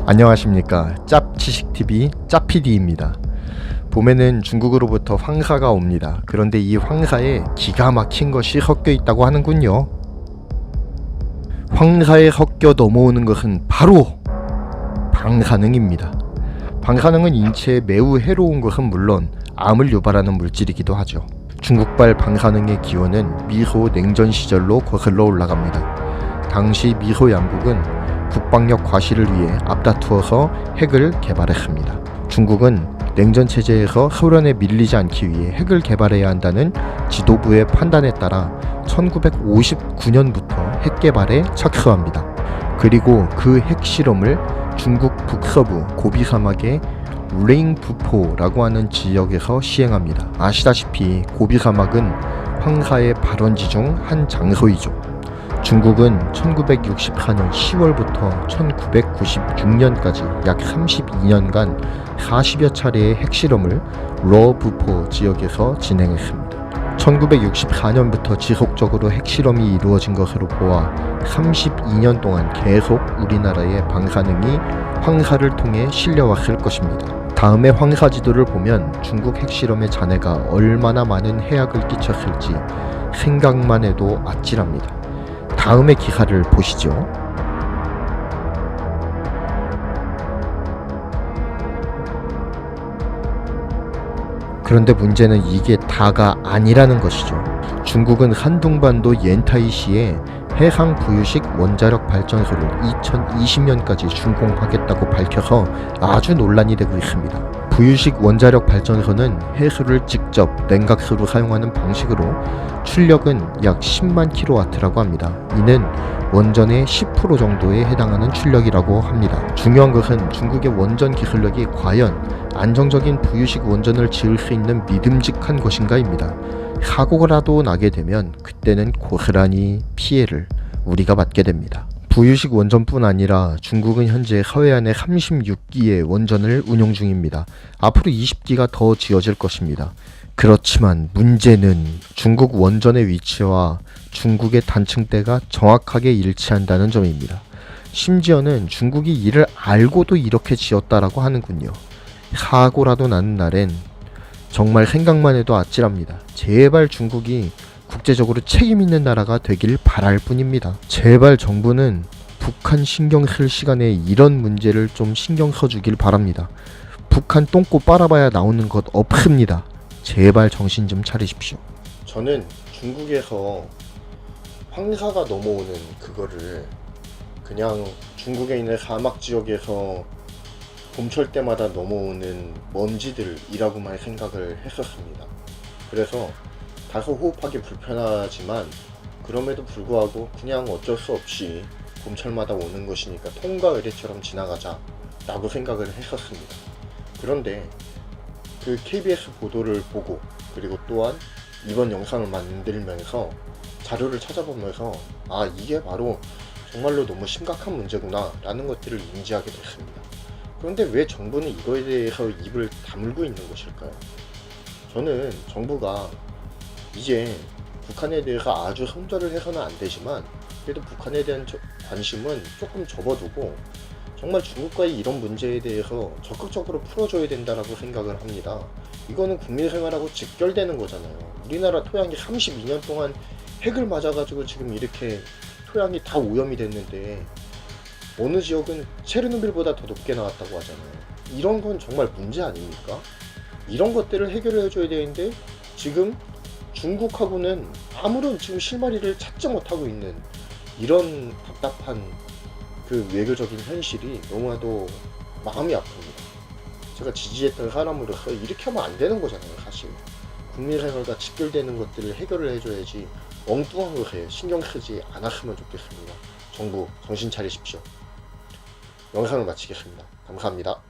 안녕하십니까. 짭지식TV 짭PD입니다. 봄에는 중국으로부터 황사가 옵니다. 그런데 이 황사에 기가 막힌 것이 섞여 있다고 하는군요. 황사에 섞여 넘어오는 것은 바로 방사능입니다. 방사능은 인체에 매우 해로운 것은 물론 암을 유발하는 물질이기도 하죠. 중국발 방사능의 기원은 미소 냉전 시절로 거슬러 올라갑니다. 당시 미소 양국은 국방력 과시를 위해 앞다투어서 핵을 개발했습니다. 중국은 냉전 체제에서 소련에 밀리지 않기 위해 핵을 개발해야 한다는 지도부의 판단에 따라 1959년부터 핵 개발에 착수합니다. 그리고 그 핵 실험을 중국 북서부 고비 사막의 링부포라고 하는 지역에서 시행합니다. 아시다시피 고비 사막은 황사의 발원지 중 한 장소이죠. 중국은 1964년 10월부터 1996년까지 약 32년간 40여 차례의 핵실험을 러부포 지역에서 진행했습니다. 1964년부터 지속적으로 핵실험이 이루어진 것으로 보아 32년 동안 계속 우리나라의 방사능이 황사를 통해 실려왔을 것입니다. 다음에 황사 지도를 보면 중국 핵실험의 잔해가 얼마나 많은 해악을 끼쳤을지 생각만 해도 아찔합니다. 다음의 기사를 보시죠. 그런데 문제는 이게 다가 아니라는 것이죠. 중국은 한둥반도 옌타이시에 해상 부유식 원자력 발전소를 2020년까지 준공하겠다고 밝혀서 아주 논란이 되고 있습니다. 부유식 원자력 발전소는 해수를 직접 냉각수로 사용하는 방식으로 출력은 약 10만 kW라고 합니다. 이는 원전의 10% 정도에 해당하는 출력이라고 합니다. 중요한 것은 중국의 원전 기술력이 과연 안정적인 부유식 원전을 지을 수 있는 믿음직한 것인가입니다. 사고라도 나게 되면 그때는 고스란히 피해를 우리가 받게 됩니다. 부유식 원전뿐 아니라 중국은 현재 서해안에 36기의 원전을 운용 중입니다. 앞으로 20기가 더 지어질 것입니다. 그렇지만 문제는 중국 원전의 위치와 중국의 단층대가 정확하게 일치한다는 점입니다. 심지어는 중국이 이를 알고도 이렇게 지었다라고 하는군요. 사고라도 나는 날엔 정말 생각만 해도 아찔합니다. 제발 중국이 국제적으로 책임 있는 나라가 되길 바랄 뿐입니다. 제발 정부는 북한 신경 쓸 시간에 이런 문제를 좀 신경 써주길 바랍니다. 북한 똥꼬 빨아봐야 나오는 것 없습니다. 제발 정신 좀 차리십시오. 저는 중국에서 황사가 넘어오는 그거를 그냥 중국에 있는 사막 지역에서 봄철 때마다 넘어오는 먼지들이라고만 생각을 했었습니다. 그래서 다소 호흡하기 불편하지만 그럼에도 불구하고 그냥 어쩔 수 없이 봄철마다 오는 것이니까 통과 의례처럼 지나가자 라고 생각을 했었습니다. 그런데 그 KBS 보도를 보고 그리고 또한 이번 영상을 만들면서 자료를 찾아보면서 아, 이게 바로 정말로 너무 심각한 문제구나 라는 것들을 인지하게 됐습니다. 그런데 왜 정부는 이거에 대해서 입을 다물고 있는 것일까요? 저는 정부가 이제 북한에 대해서 아주 손절을 해서는 안 되지만 그래도 북한에 대한 관심은 조금 접어두고 정말 중국과의 이런 문제에 대해서 적극적으로 풀어줘야 된다라고 생각을 합니다. 이거는 국민생활하고 직결되는 거잖아요. 우리나라 토양이 32년 동안 핵을 맞아가지고 지금 이렇게 토양이 다 오염이 됐는데 어느 지역은 체르노빌보다 더 높게 나왔다고 하잖아요. 이런 건 정말 문제 아닙니까? 이런 것들을 해결을 해줘야 되는데 지금 중국하고는 아무런 지금 실마리를 찾지 못하고 있는 이런 답답한 그 외교적인 현실이 너무나도 마음이 아픕니다. 제가 지지했던 사람으로서 이렇게 하면 안 되는 거잖아요. 사실 국민생활과 직결되는 것들을 해결을 해줘야지 엉뚱한 것에 신경 쓰지 않았으면 좋겠습니다. 정부 정신 차리십시오. 영상을 마치겠습니다. 감사합니다.